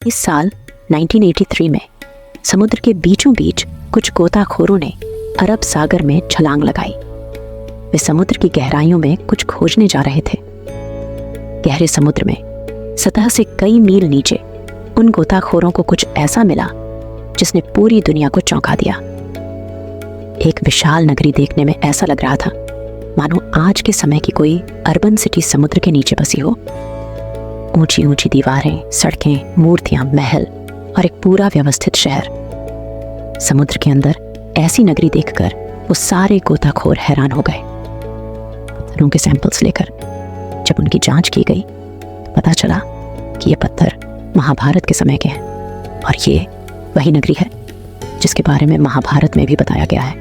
इस साल 1983 में समुद्र के बीचों बीच कुछ गोताखोरों ने अरब सागर में छलांग लगाई। वे समुद्र की गहराइयों में कुछ खोजने जा रहे थे। गहरे समुद्र में सतह से कई मील नीचे उन गोताखोरों को कुछ ऐसा मिला जिसने पूरी दुनिया को चौंका दिया। एक विशाल नगरी देखने में ऐसा लग रहा था मानो आज के समय की कोई अर्बन सिटी समुद्र के नीचे बसी हो। ऊंची ऊंची दीवारें, सड़कें, मूर्तियां, महल और एक पूरा व्यवस्थित शहर। समुद्र के अंदर ऐसी नगरी देखकर वो सारे गोताखोर हैरान हो गए। पत्थरों के सैंपल्स लेकर जब उनकी जांच की गई तो पता चला कि ये पत्थर महाभारत के समय के हैं और ये वही नगरी है जिसके बारे में महाभारत में भी बताया गया है।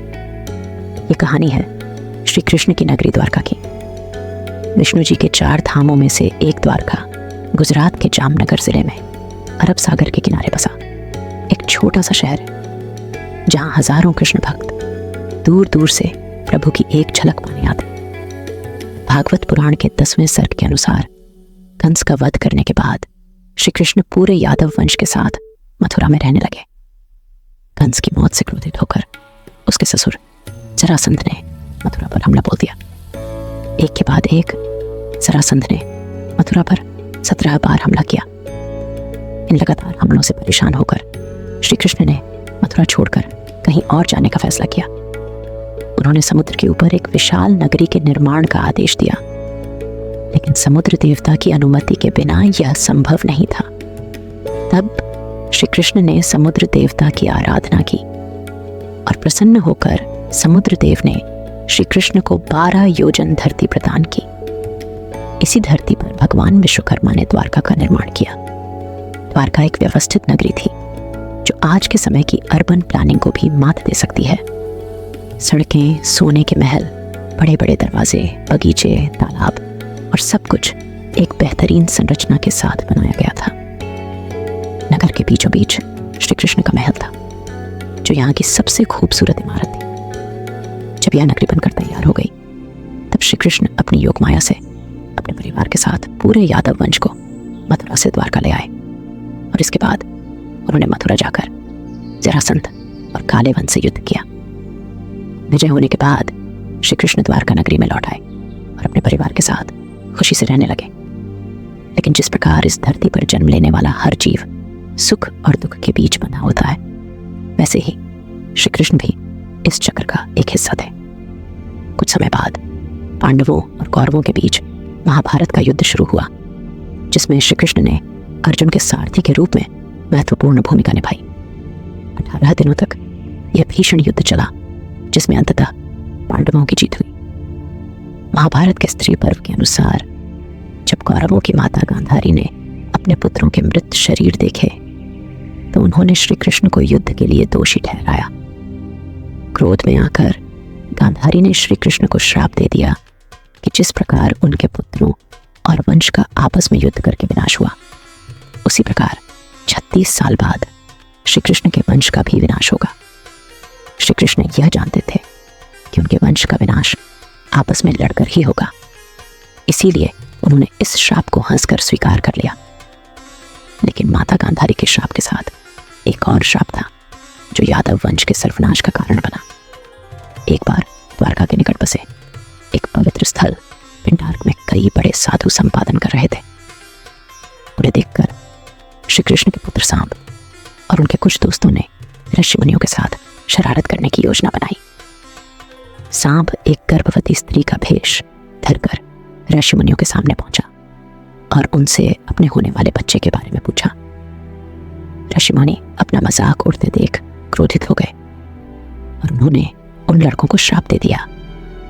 ये कहानी है श्री कृष्ण की नगरी द्वारका की। विष्णु जी के 4 धामों में से एक द्वारका गुजरात के जामनगर जिले में अरब सागर के किनारे बसा एक छोटा सा शहर है जहां हजारों कृष्ण भक्त दूर दूर से प्रभु की एक झलक पाने आते। भागवत पुराण के 10वें सर्ग के अनुसार कंस का वध करने के बाद श्री कृष्ण पूरे यादव वंश के साथ मथुरा में रहने लगे। कंस की मौत से क्रोधित होकर उसके ससुर जरासंध ने मथुरा पर हमला बोल दिया। एक के बाद एक जरासंध ने मथुरा पर 17 बार हमला किया। इन लगातार हमलों से परेशान होकर श्री कृष्ण ने मथुरा छोड़कर कहीं और जाने का फैसला किया। उन्होंने समुद्र के ऊपर एक विशाल नगरी के निर्माण का आदेश दिया, लेकिन समुद्र देवता की अनुमति के बिना यह संभव नहीं था। तब श्री कृष्ण ने समुद्र देवता की आराधना की और प्रसन्न होकर समुद्र देव ने श्री कृष्ण को 12 योजन धरती प्रदान की। इसी धरती पर भगवान विश्वकर्मा ने द्वारका का निर्माण किया। द्वारका एक व्यवस्थित नगरी थी जो आज के समय की अर्बन प्लानिंग को भी मात दे सकती है। सड़कें, सोने के महल, बड़े बड़े दरवाजे, बगीचे, तालाब और सब कुछ एक बेहतरीन संरचना के साथ बनाया गया था। नगर के बीचों बीच श्री कृष्ण का महल था जो यहाँ की सबसे खूबसूरत इमारत थी। जब यह नगरी बनकर तैयार हो गई तब श्री कृष्ण अपनी योग माया से अपने परिवार के साथ पूरे यादव वंश को मथुरा से द्वारका ले आए और इसके बाद उन्होंने मथुरा जाकर जरासंध और काले वन से युद्ध किया। विजय होने के बाद श्री कृष्ण द्वारका नगरी में लौट आए और अपने परिवार के साथ खुशी से रहने लगे। लेकिन जिस प्रकार इस धरती पर जन्म लेने वाला हर जीव सुख और दुख के बीच बंधा होता है, वैसे ही श्री कृष्ण भी इस चक्र का एक हिस्सा थे। कुछ समय बाद पांडवों और कौरवों के बीच महाभारत का युद्ध शुरू हुआ, जिसमें श्री कृष्ण ने अर्जुन के सारथी के रूप में महत्वपूर्ण भूमिका निभाई। 18 दिनों तक यह भीषण युद्ध चला, जिसमें अंततः पांडवों की जीत हुई। महाभारत के स्त्री पर्व के अनुसार जब कौरवों की माता गांधारी ने अपने पुत्रों के मृत शरीर देखे तो उन्होंने श्री कृष्ण को युद्ध के लिए दोषी ठहराया। क्रोध में आकर गांधारी ने श्री कृष्ण को श्राप दे दिया कि जिस प्रकार उनके पुत्रों और वंश का आपस में युद्ध करके विनाश हुआ, उसी प्रकार 36 साल बाद श्री कृष्ण के वंश का भी विनाश होगा। श्री कृष्ण यह जानते थे कि उनके वंश का विनाश आपस में लड़कर ही होगा, इसीलिए उन्होंने इस श्राप को हंसकर स्वीकार कर लिया। लेकिन माता गांधारी के श्राप के साथ एक और श्राप था जो यादव वंश के सर्वनाश का कारण बना। एक बार द्वारका के निकट बसे एक पवित्र स्थल पिंडार्क में कई बड़े साधु संपादन कर रहे थे। उन्हें देखकर श्री कृष्ण के पुत्र सांब और उनके कुछ दोस्तों ने ऋषि मुनियों के साथ शरारत करने की योजना बनाई। सांब एक गर्भवती स्त्री का भेष धरकर ऋषि मुनियों के सामने पहुंचा और उनसे अपने होने वाले बच्चे के बारे में पूछा। ऋषि मुनि अपना मजाक उड़ते देख क्रोधित हो गए और उन्होंने उन लड़कों को श्राप दे दिया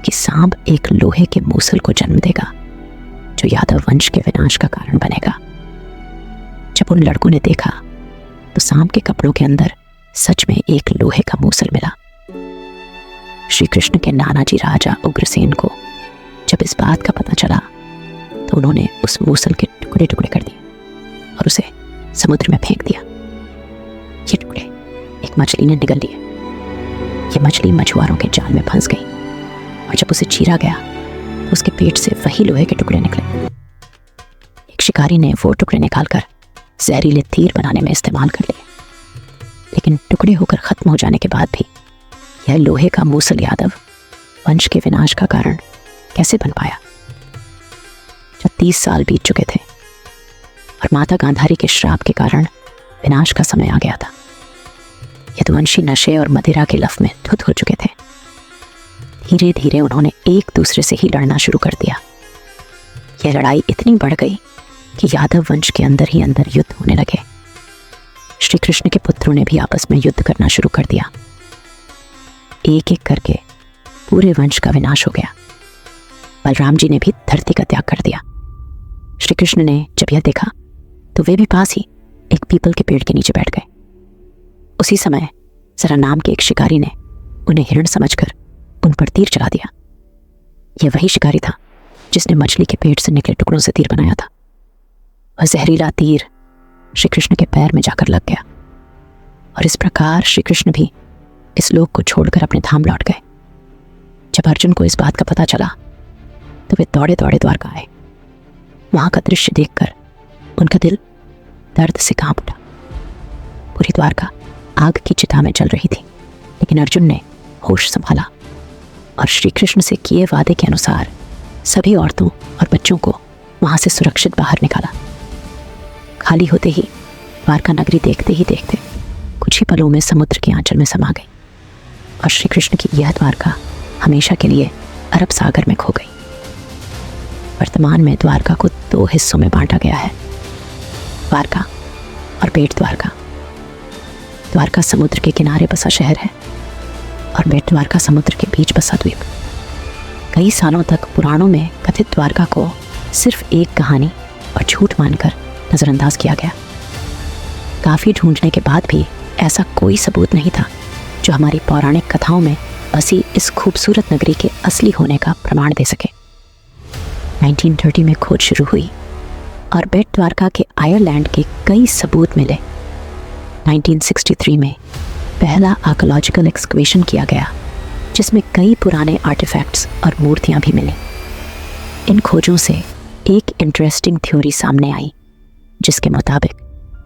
कि सांब एक लोहे के मूसल को जन्म देगा जो यादव वंश के विनाश का कारण बनेगा। जब उन लड़कों ने देखा तो सांब के कपड़ों के अंदर सच में एक लोहे का मूसल मिला। श्री कृष्ण के नाना जी राजा उग्रसेन को जब इस बात का पता चला तो उन्होंने उस मूसल के टुकड़े टुकड़े कर दिए और उसे समुद्र में फेंक दिया। ये टुकड़े एक मछली ने निगल लिए। ये मछली मछुआरों के जाल में फंस गई और जब उसे चीरा गया तो उसके पेट से वही लोहे के टुकड़े निकले। एक शिकारी ने वो टुकड़े निकालकर जहरीले तीर बनाने में इस्तेमाल कर लिए, लेकिन टुकड़े होकर खत्म हो जाने के बाद भी यह लोहे का मूसल यादव वंश के विनाश का कारण कैसे बन पाया? 36 साल बीत चुके थे और माता गांधारी के श्राप के कारण विनाश का समय आ गया था। यदुवंशी नशे और मदिरा के लफ में धुत हो चुके थे। धीरे धीरे उन्होंने एक दूसरे से ही लड़ना शुरू कर दिया। यह लड़ाई इतनी बढ़ गई कि यादव वंश के अंदर ही अंदर युद्ध होने लगे। श्री कृष्ण के पुत्रों ने भी आपस में युद्ध करना शुरू कर दिया। एक एक करके पूरे वंश का विनाश हो गया। बलराम जी ने भी धरती का त्याग कर दिया। श्री कृष्ण ने जब यह देखा तो वे भी पास ही एक पीपल के पेड़ के नीचे बैठ गए। उसी समय जरा नाम के एक शिकारी ने उन्हें हिरण समझकर उन पर तीर चला दिया। यह वही शिकारी था जिसने मछली के पेट से निकले टुकड़ों से तीर बनाया था। वह जहरीला तीर श्री कृष्ण के पैर में जाकर लग गया और इस प्रकार श्री कृष्ण भी इस लोक को छोड़कर अपने धाम लौट गए। जब अर्जुन को इस बात का पता चला तो वे दौड़े दौड़े द्वारका आए। वहां का दृश्य देखकर उनका दिल दर्द से कांप उठा। पूरी द्वारका आग की चिता में जल रही थी, लेकिन अर्जुन ने होश संभाला और श्री कृष्ण से किए वादे के अनुसार सभी औरतों और बच्चों को वहां से सुरक्षित बाहर निकाला। खाली होते ही द्वारका नगरी देखते ही देखते कुछ ही पलों में समुद्र के आंचल में समा गई और श्री कृष्ण की यह द्वारका हमेशा के लिए अरब सागर में खो गई। वर्तमान में द्वारका को 2 हिस्सों में बांटा गया है, द्वारका और बेट द्वारका। द्वारका समुद्र के किनारे बसा शहर है और बेट द्वारका समुद्र के बीच बसा द्वीप। कई सालों तक पुराणों में कथित द्वारका को सिर्फ एक कहानी और झूठ मानकर नजरअंदाज किया गया। काफी ढूंढने के बाद भी ऐसा कोई सबूत नहीं था जो हमारी पौराणिक कथाओं में बसी इस खूबसूरत नगरी के असली होने का प्रमाण दे सके। 1930 में खोज शुरू हुई और बेट द्वारका के आयरलैंड के कई सबूत मिले। 1963 में पहला आर्कियोलॉजिकल एक्सकवेशन किया गया जिसमें कई पुराने आर्टिफैक्ट्स और मूर्तियां भी मिली। इन खोजों से एक इंटरेस्टिंग थ्योरी सामने आई जिसके मुताबिक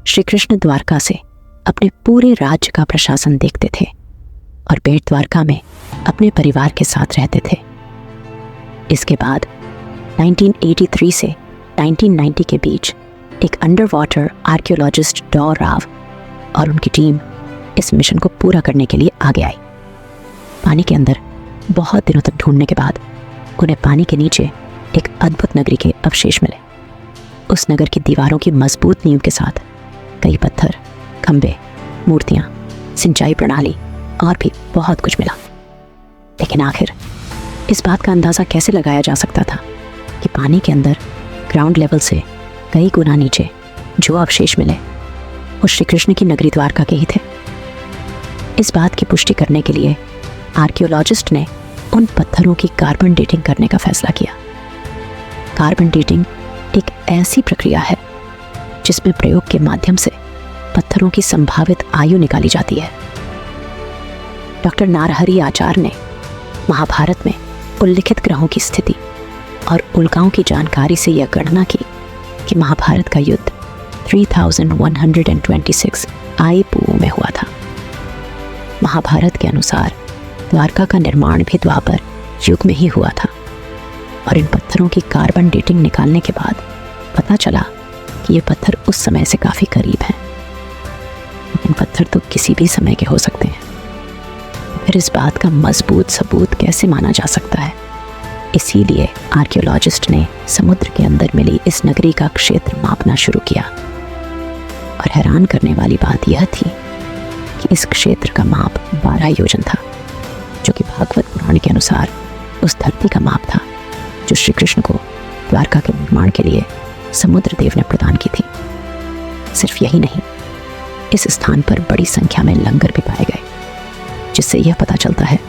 श्री कृष्ण द्वारका से अपने पूरे राज्य का प्रशासन देखते थे और बेट द्वारका में अपने परिवार के साथ रहते थे। इसके बाद 1983 से 1990 के बीच एक अंडर वाटर आर्कियोलॉजिस्ट डॉ राव और उनकी टीम इस मिशन को पूरा करने के लिए आगे आई। पानी के अंदर बहुत दिनों तक ढूंढने के बाद उन्हें पानी के नीचे एक अद्भुत नगरी के अवशेष मिले। उस नगर की दीवारों की मजबूत नींव के साथ कई पत्थर, खंबे, मूर्तियां, सिंचाई प्रणाली और भी बहुत कुछ मिला। लेकिन आखिर इस बात का अंदाजा कैसे लगाया जा सकता था कि पानी के अंदर ग्राउंड लेवल से कई गुना नीचे जो अवशेष मिले वो श्री कृष्ण की नगरी द्वारका के ही थे। इस बात की पुष्टि करने के लिए आर्कियोलॉजिस्ट ने उन पत्थरों की कार्बन डेटिंग करने का फैसला किया। कार्बन डेटिंग एक ऐसी प्रक्रिया है जिसमें प्रयोग के माध्यम से पत्थरों की संभावित आयु निकाली जाती है। डॉक्टर नारहरि आचार्य ने महाभारत में उल्लिखित ग्रहों की स्थिति और उल्काओं की जानकारी से यह गणना की कि महाभारत का युद्ध 3126 आईपू में हुआ था। महाभारत के अनुसार द्वारका का निर्माण भी द्वापर युग में ही हुआ था और इन पत्थरों की कार्बन डेटिंग निकालने के बाद पता चला कि ये पत्थर उस समय से काफ़ी करीब हैं। लेकिन पत्थर तो किसी भी समय के हो सकते हैं, फिर इस बात का मजबूत सबूत कैसे माना जा सकता है? इसीलिए आर्कियोलॉजिस्ट ने समुद्र के अंदर मिली इस नगरी का क्षेत्र मापना शुरू किया और हैरान करने वाली बात यह थी कि इस क्षेत्र का माप 12 योजन था, जो कि भागवत पुराण के अनुसार उस धरती का माप था जो श्री कृष्ण को द्वारका के निर्माण के लिए समुद्र देव ने प्रदान की थी। सिर्फ यही नहीं, इस स्थान पर बड़ी संख्या में लंगर भी पाए गए, जिससे यह पता चलता है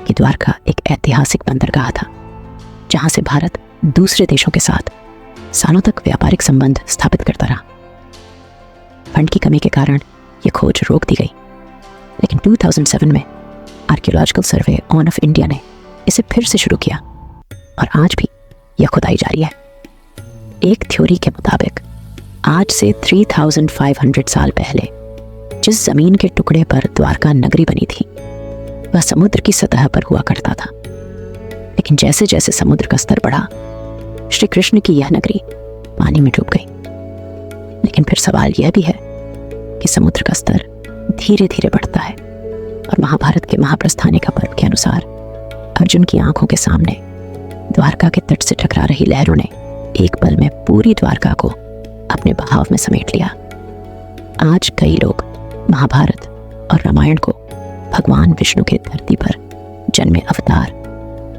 कि द्वारका एक ऐतिहासिक बंदरगाह था जहां से भारत दूसरे देशों के साथ सालों तक व्यापारिक संबंध स्थापित करता रहा। फंड की कमी के कारण यह खोज रोक दी गई, लेकिन 2007 में archaeological survey on off India ने इसे फिर से शुरू किया और आज भी यह खुदाई जारी है। एक थ्योरी के मुताबिक आज से 3500 साल पहले जिस जमीन के टुकड़े पर द्वारका नगरी बनी थी वह समुद्र की सतह पर हुआ करता था। लेकिन जैसे जैसे समुद्र का स्तर बढ़ा, श्री कृष्ण की यह नगरी पानी में डूब गई। लेकिन फिर सवाल यह भी है कि समुद्र का स्तर धीरे धीरे बढ़ता है और महाभारत के महाप्रस्थानी का पर्व के अनुसार अर्जुन की आंखों के सामने द्वारका के तट से टकरा रही लहरों ने एक पल में पूरी द्वारका को अपने बहाव में समेट लिया। आज कई लोग महाभारत और रामायण को भगवान विष्णु के धरती पर जन्मे अवतार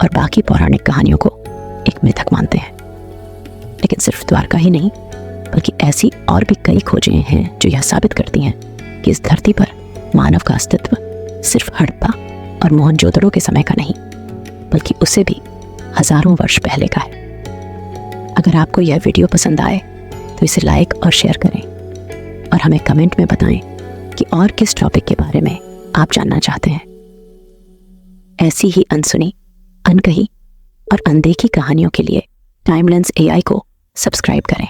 और बाकी पौराणिक कहानियों को एक मिथक मानते हैं। लेकिन सिर्फ द्वारका ही नहीं, बल्कि ऐसी और भी कई खोजें हैं जो यह साबित करती हैं कि इस धरती पर मानव का अस्तित्व सिर्फ हड़प्पा और मोहनजोदड़ो के समय का नहीं, बल्कि उससे भी हजारों वर्ष पहले का है। अगर आपको यह वीडियो पसंद आए तो इसे लाइक और शेयर करें और हमें कमेंट में बताएं कि और किस टॉपिक के बारे में आप जानना चाहते हैं। ऐसी ही अनसुनी, अनकही और अनदेखी कहानियों के लिए टाइमलेंस AI को सब्सक्राइब करें।